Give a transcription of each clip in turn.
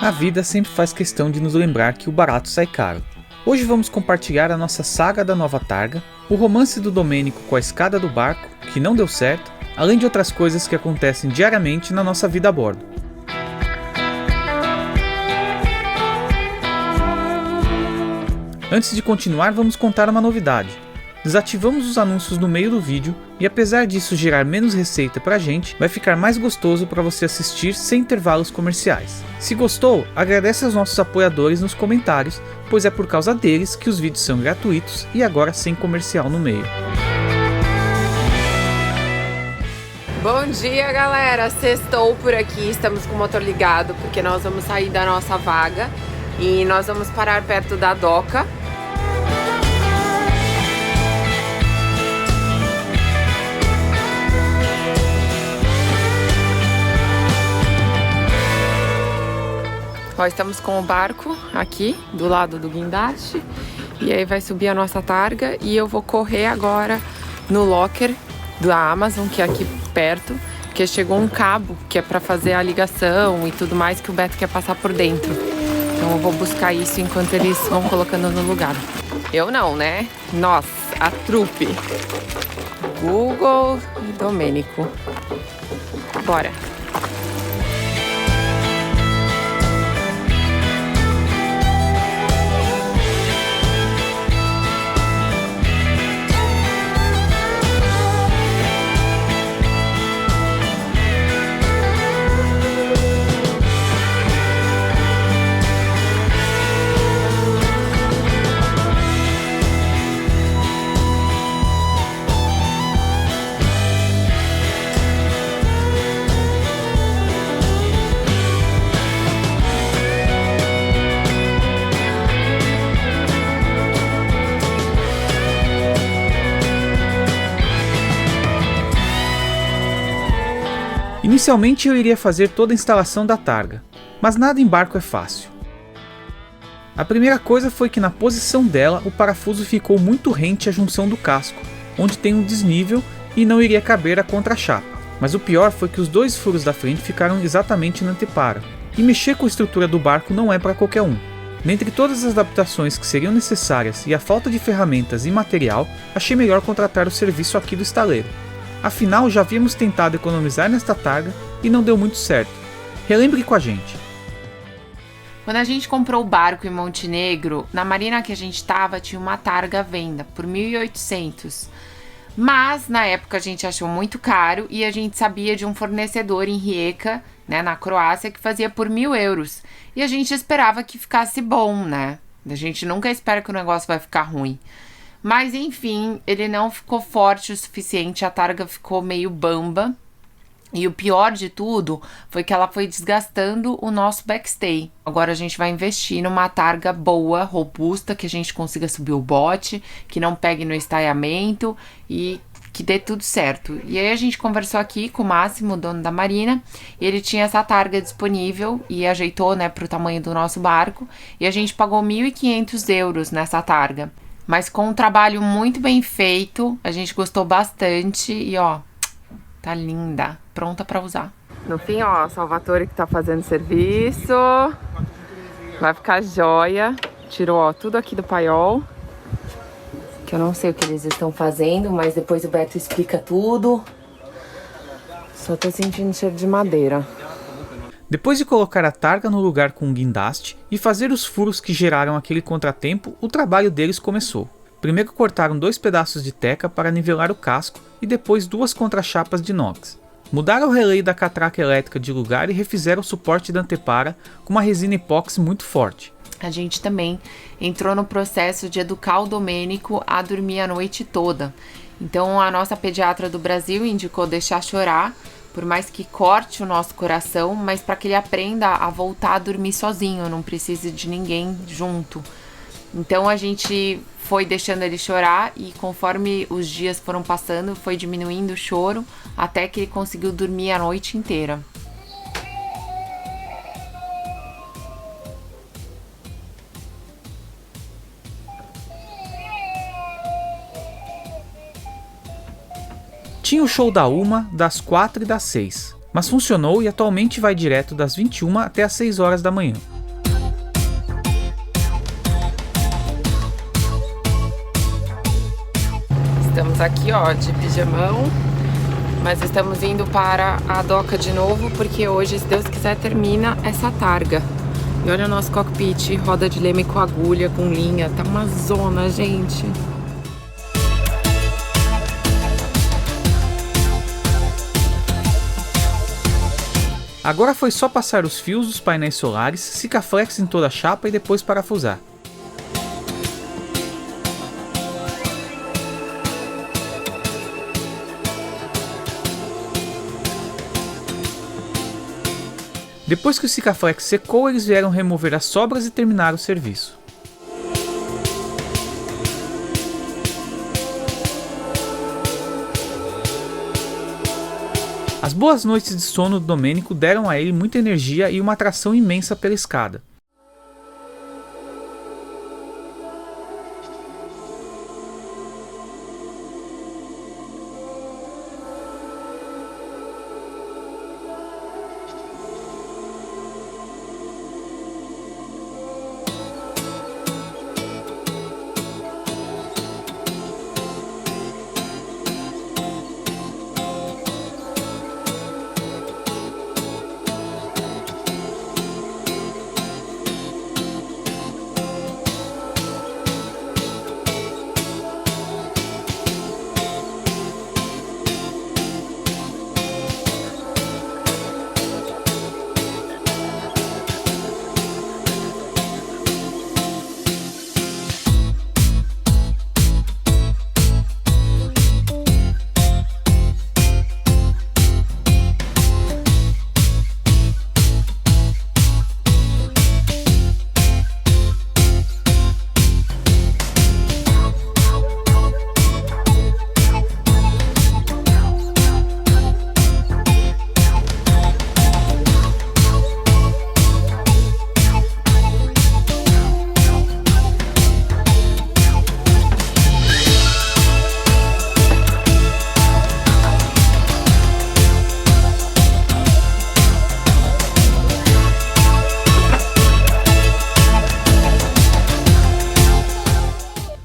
A vida sempre faz questão de nos lembrar que o barato sai caro. Hoje vamos compartilhar a nossa saga da nova targa, o romance do Domênico com a escada do barco, que não deu certo, além de outras coisas que acontecem diariamente na nossa vida a bordo. Antes de continuar, vamos contar uma novidade. Desativamos os anúncios no meio do vídeo e apesar disso gerar menos receita pra gente, vai ficar mais gostoso para você assistir sem intervalos comerciais. Se gostou, agradece aos nossos apoiadores nos comentários, pois é por causa deles que os vídeos são gratuitos e agora sem comercial no meio. Bom dia, galera! Sextou por aqui, estamos com o motor ligado porque nós vamos sair da nossa vaga e nós vamos parar perto da doca. Ó, estamos com o barco aqui do lado do guindaste e aí vai subir a nossa targa e eu vou correr agora no locker da Amazon, que é aqui perto, porque chegou um cabo que é para fazer a ligação e tudo mais que o Beto quer passar por dentro. Então eu vou buscar isso enquanto eles vão colocando no lugar. Eu não, né? Nós, a trupe. Google e Domênico. Bora! Inicialmente eu iria fazer toda a instalação da targa, mas nada em barco é fácil. A primeira coisa foi que na posição dela o parafuso ficou muito rente à junção do casco, onde tem um desnível e não iria caber a contrachapa. Mas o pior foi que os dois furos da frente ficaram exatamente na antepara, e mexer com a estrutura do barco não é para qualquer um. Dentre todas as adaptações que seriam necessárias e a falta de ferramentas e material, achei melhor contratar o serviço aqui do estaleiro. Afinal, já havíamos tentado economizar nesta targa e não deu muito certo. Relembre com a gente. Quando a gente comprou o barco em Montenegro, na marina que a gente estava tinha uma targa à venda por 1.800. Mas na época a gente achou muito caro e a gente sabia de um fornecedor em Rijeka, né, na Croácia, que fazia por 1.000 euros. E a gente esperava que ficasse bom, né? A gente nunca espera que o negócio vai ficar ruim. Mas enfim, ele não ficou forte o suficiente, a targa ficou meio bamba. E o pior de tudo foi que ela foi desgastando o nosso backstay. Agora a gente vai investir numa targa boa, robusta, que a gente consiga subir o bote, que não pegue no estaiamento e que dê tudo certo. E aí a gente conversou aqui com o Máximo, dono da marina, e ele tinha essa targa disponível e ajeitou, né, pro tamanho do nosso barco. E a gente pagou 1.500 euros nessa targa. Mas com um trabalho muito bem feito, a gente gostou bastante e ó, tá linda, pronta pra usar. No fim, ó, Salvatore que tá fazendo serviço, vai ficar joia. Tirou, ó, tudo aqui do paiol, que eu não sei o que eles estão fazendo, mas depois o Beto explica tudo. Só tô sentindo cheiro de madeira. Depois de colocar a targa no lugar com o guindaste e fazer os furos que geraram aquele contratempo, o trabalho deles começou. Primeiro cortaram 2 pedaços de teca para nivelar o casco e depois 2 contrachapas de inox. Mudaram o relé da catraca elétrica de lugar e refizeram o suporte da antepara com uma resina epóxi muito forte. A gente também entrou no processo de educar o Domênico a dormir a noite toda. Então a nossa pediatra do Brasil indicou deixar chorar, por mais que corte o nosso coração, mas para que ele aprenda a voltar a dormir sozinho, não precise de ninguém junto. Então a gente foi deixando ele chorar e conforme os dias foram passando, foi diminuindo o choro até que ele conseguiu dormir a noite inteira. Tinha o show da 1, das 4 e das 6. mas funcionou e atualmente vai direto das 21 até as 6 horas da manhã. Estamos aqui, ó, de pijamão, mas estamos indo para a doca de novo, porque hoje, se Deus quiser, termina essa targa. E olha o nosso cockpit, roda de leme com agulha, com linha, tá uma zona, gente. Agora foi só passar os fios dos painéis solares, Sikaflex em toda a chapa e depois parafusar. Depois que o Sikaflex secou, eles vieram remover as sobras e terminar o serviço. As boas noites de sono do Domênico deram a ele muita energia e uma atração imensa pela escada.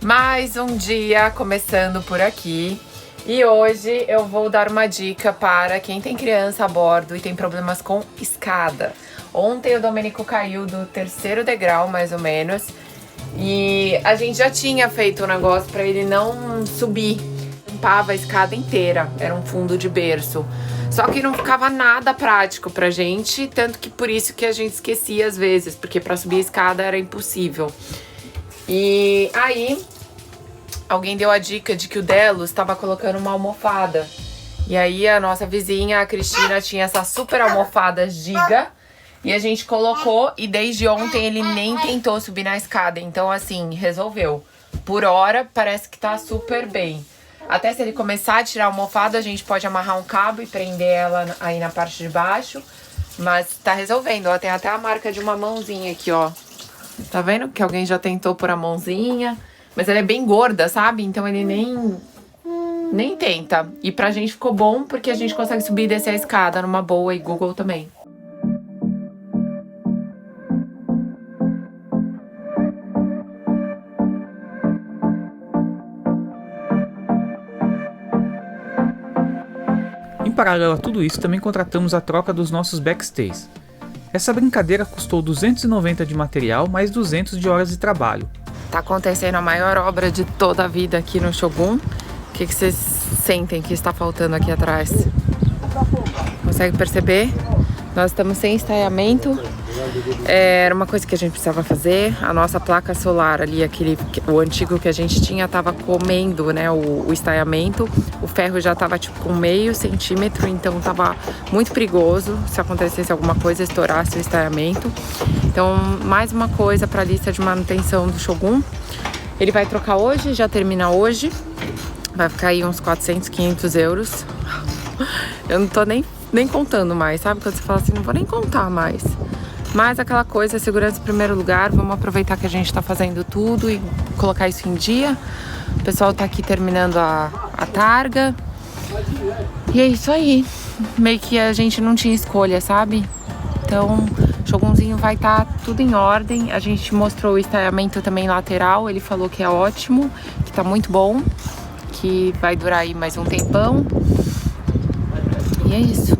Mais um dia começando por aqui e hoje eu vou dar uma dica para quem tem criança a bordo e tem problemas com escada. Ontem o Domênico caiu do 3º degrau, mais ou menos, e a gente já tinha feito um negócio para ele não subir. Limpava a escada inteira, era um fundo de berço. Só que não ficava nada prático pra gente, tanto que por isso que a gente esquecia às vezes, porque para subir a escada era impossível. E aí alguém deu a dica de que o Delos estava colocando uma almofada. E aí a nossa vizinha, a Cristina, tinha essa super almofada giga. E a gente colocou e desde ontem ele nem tentou subir na escada. Então assim, resolveu. Por hora parece que tá super bem. Até se ele começar a tirar a almofada, a gente pode amarrar um cabo e prender ela aí na parte de baixo. Mas tá resolvendo, ó. Tem até a marca de uma mãozinha aqui, ó. Tá vendo que alguém já tentou pôr a mãozinha? Mas ela é bem gorda, sabe? Então ele nem tenta. E pra gente ficou bom porque a gente consegue subir e descer a escada numa boa, e Google também. Em paralelo a tudo isso, também contratamos a troca dos nossos backstays. Essa brincadeira custou 290 de material mais 200 de horas de trabalho. Tá acontecendo a maior obra de toda a vida aqui no Shogun. O que vocês sentem que está faltando aqui atrás? Consegue perceber? Nós estamos sem estaiamento. Era uma coisa que a gente precisava fazer. A nossa placa solar ali, o antigo que a gente tinha, estava comendo, né, o estaiamento. O ferro já estava tipo com meio centímetro, então estava muito perigoso se acontecesse alguma coisa, estourasse o estaiamento. Então, mais uma coisa para a lista de manutenção do Shogun. Ele vai trocar hoje, já termina hoje. Vai ficar aí uns 400, 500 euros. Eu não tô nem contando mais, sabe? Quando você fala assim, não vou nem contar mais. Mas aquela coisa, segurança em primeiro lugar. Vamos aproveitar que a gente tá fazendo tudo e colocar isso em dia. O pessoal tá aqui terminando a targa. E é isso aí. meio que a gente não tinha escolha, sabe? Então, o Shogunzinho vai estar tudo em ordem. A gente mostrou o estaiamento também lateral, ele falou que é ótimo, que tá muito bom, que vai durar aí mais um tempão. E é isso.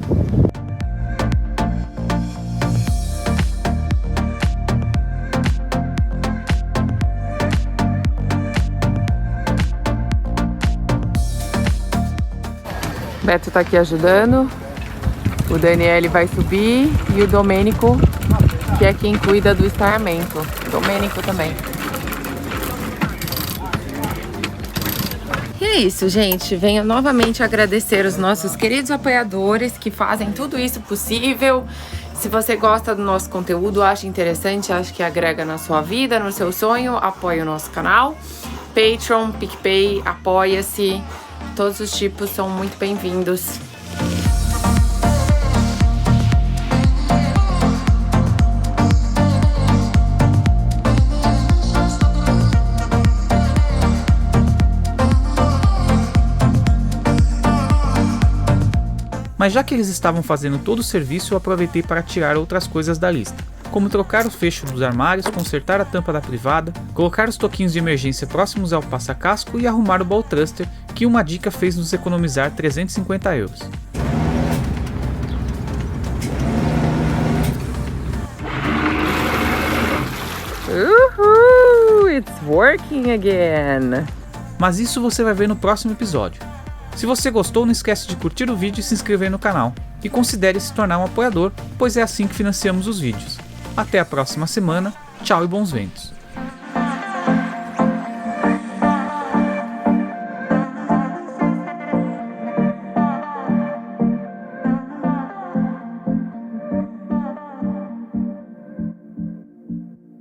Beto tá aqui ajudando, o Daniel vai subir e o Domênico, que é quem cuida do estaiamento. Domênico também. E é isso, gente. Venho novamente agradecer os nossos queridos apoiadores que fazem tudo isso possível. Se você gosta do nosso conteúdo, acha interessante, acha que agrega na sua vida, no seu sonho, apoie o nosso canal. Patreon, PicPay, Apoia-se. Todos os tipos são muito bem-vindos. Mas já que eles estavam fazendo todo o serviço, eu aproveitei para tirar outras coisas da lista, como trocar o fecho dos armários, consertar a tampa da privada, colocar os toquinhos de emergência próximos ao passa-casco e arrumar o ball thruster, que uma dica fez nos economizar 350 €. Uhul! It's working again! Mas isso você vai ver no próximo episódio. Se você gostou, não esquece de curtir o vídeo e se inscrever no canal. E considere se tornar um apoiador, pois é assim que financiamos os vídeos. Até a próxima semana, tchau e bons ventos!